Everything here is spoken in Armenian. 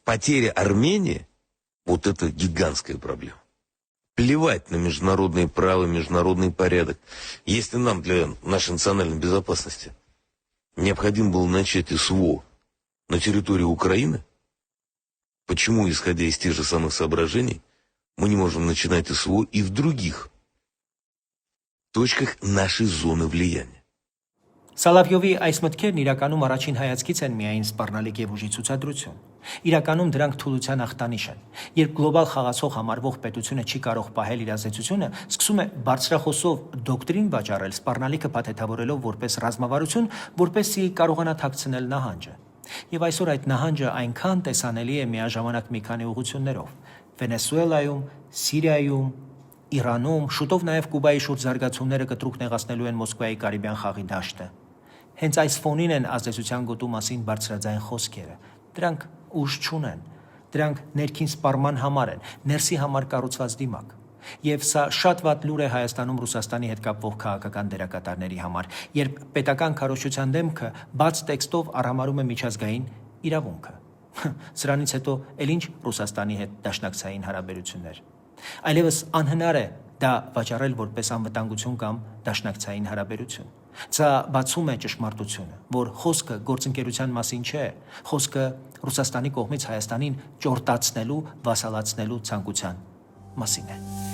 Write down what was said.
потеря Армении – вот это гигантская проблема. Плевать на международное право, международный порядок. Если нам для нашей национальной безопасности необходимо было начать СВО на территории Украины, почему, исходя из тех же самых соображений, мы не можем начинать СВО и в других точках нашей зоны влияния? Սալավյովի այս մտքերն իրականում առաջին հայացքից են միայն սպառնալիք եւ ուժի ցուցադրություն։ Իրականում դրանք թուլության ախտանիշ են։ Երբ գլոբալ խաղացող համարվող պետությունը չի կարող պահել իր ազդեցությունը, սկսում է բարձրախոսով դոկտրին վաճառել, սպառնալիքը փաթեթավորելով որպես ռազմավարություն, որպեսզի կարողանա թաքցնել նահանջը։ Եվ այսօր այդ նահանջը այնքան տեսանելի է միաժամանակ մի քանի ուղղություններով՝ Վենեսուելայում, Սիրիայում, Իրանում, շուտով նաև Կուբայի շուրջ զարգացումները կտրուկ նեղացնելու են Մոսկվայի Կարիբյան խաղի դաշտը։ Հենց այս ֆոնին են ազդեցության գոտու մասին բարձրաձայն խոսքերը։ Դրանք ուժ չունեն, դրանք ներքին սպառման համար են, ներսի համար կառուցված դիմակ։ Եվ սա շատ վատ լուր է Հայաստանում Ռուսաստանի հետ կապվող քաղաքական դերակատարների համար, երբ պետական քարոզչության դեմքը բաց տեքստով արհամարհում է միջազգային իրավունքը։ Սրանից հետո էլ ինչ Ռուսաստանի հետ դաշնակցային հարաբերություններ։ Այլևս անհնար է դա վաճառել որպես անվտանգություն կամ դաշնակցային հարաբերություն։ Սա բացում է ճշմարտությունը, որ խոսքը գործընկերության մասին չէ, խոսքը Ռուսաստանի կողմից Հայաստանին ճորտացնելու, վասալացնելու ցանկության մասին է։